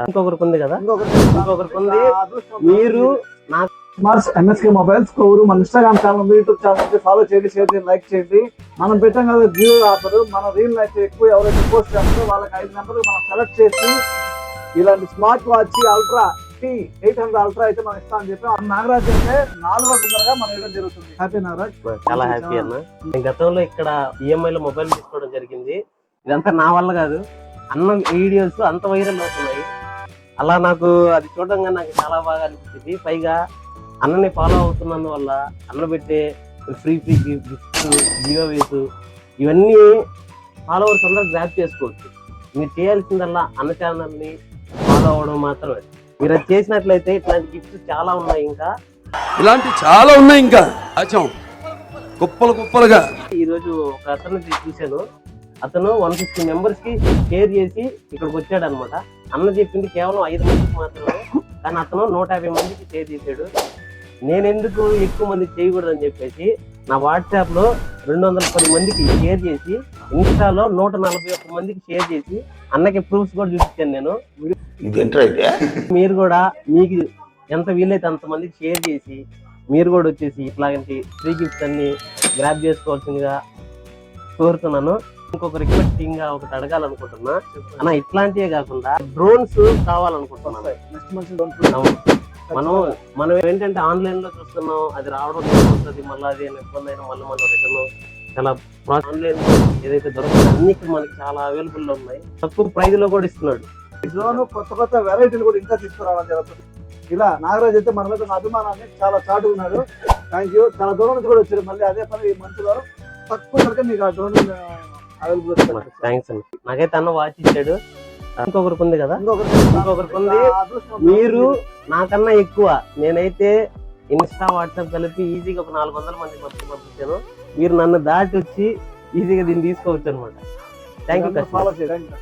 ఇంకొకరికి ఉంది కదా, ఇంకొకరికి ఉంది. మీరు నాకు స్మార్ట్ MSK మొబైల్స్ కోరు మన Instagram channel, YouTube channel follow చేయండి, షేర్ చేయండి, లైక్ చేయండి. మనం పెట్టాం కదా జియో ఆఫర్, మన రీల్ అయితే ఎక్కువ ఎవరైతే పోస్ట్ చేస్తారో వాళ్ళకి 5 నెంబర్లు మనం సెలెక్ట్ చేసి ఇలాంటి smart watch ultra T800 ultra అయితే మనం ఇస్తామని చెప్పి నాగరాజ్ అయితే 4వ విన్నర్గా మనం ఇవ్వడం జరుగుతుంది. హ్యాపీ నాగరాజ్, చాలా హ్యాపీ అన్న. నేను గతంలో ఇక్కడ EMI లో మొబైల్ తీసుకోవడం జరిగింది. ఇదంతా నా వల్ల కాదు, అన్న వీడియోస్ అంత వైరల్ అవుతున్నాయి. అలా నాకు అది చూడడంగా నాకు చాలా బాగా అనిపించింది. పైగా అన్నని ఫాలో అవుతున్నందువల్ల అన్న పెట్టే ఫ్రీ గిఫ్ట్స్, గివ్అవేస్ ఇవన్నీ ఫాలోవర్స్ అందరూ గ్రాప్ చేసుకోవచ్చు. మీరు చేయాల్సిందల్లా అన్న ఛానల్ని ఫాలో అవ్వడం మాత్రమే. మీరు అది చేసినట్లయితే ఇట్లాంటి గిఫ్ట్స్ చాలా ఉన్నాయి, ఇంకా కుప్పలు కుప్పలుగా. ఈరోజు ఒక అతను చూశాను, అతను 150 మెంబర్స్ కి షేర్ చేసి ఇక్కడికి వచ్చాడు అనమాట. అన్న చెప్పింది కేవలం 5 మందికి మాత్రమే, కానీ అతను 150 మందికి షేర్ చేశాడు. నేను ఎందుకు ఎక్కువ మందికి చేయకూడదు అని చెప్పేసి నా వాట్సాప్ లో 210 మందికి షేర్ చేసి, ఇన్స్టాలో 141 మందికి షేర్ చేసి అన్నకి ప్రూఫ్స్ కూడా చూపించాను నేను. మీరు కూడా మీకు ఎంత వీలైతే అంత మందికి షేర్ చేసి మీరు కూడా వచ్చేసి ఇట్లాంటి ఫ్రీ గిఫ్ట్స్ అన్ని గ్రాప్ చేసుకోవాల్సిందిగా కోరుతున్నాను. ఇంకొక రిక్వెస్టింగ్ గా ఒకటి అడగాలనుకుంటున్నా అన్న, ఇట్లాంటివే కాకుండా డ్రోన్స్ కావాలనుకుంటున్నాను. మనం ఏంటంటే ఆన్లైన్ లో చూస్తున్నాం, అది రావడం వస్తుంది, మళ్ళీ అది ఇబ్బంది అయినా మళ్ళీ మనం రిటర్న్ చాలా ఆన్లైన్ ఏదైతే దొరుకుతుందో అన్ని మనకి చాలా అవైలబుల్ లో ఉన్నాయి. తక్కువ ప్రైజ్ లో కూడా ఇస్తున్నాడు. డ్రోన్ కొత్త వెరైటీలు కూడా ఇంకా తీసుకురావడం జరుగుతుంది. ఇలా నాగరాజ్ అయితే మన మీద అభిమానాన్ని చాలా చాటుకున్నాడు. Thank you. చాలా దూరం నుంచి కూడా వచ్చారు. మళ్ళీ అదే పని ఈ మంత్లో తక్కువ ధరకే మీకు ఆ డ్రోన్ అవైలబుల్. థ్యాంక్స్ అండి. నాకైతే అన్న వాచ్ ఇచ్చాడు. ఇంకొకరికి ఉంది కదా, ఇంకొకరికి ఉంది. మీరు నాకన్నా ఎక్కువ, నేనైతే ఇన్స్టా వాట్సాప్ కలిపి ఈజీగా ఒక 400 మందికి పంపించాను. మీరు నన్ను దాటి వచ్చి ఈజీగా దీన్ని తీసుకోవచ్చు అనమాట. Thank you. ఫాలో చేయండి.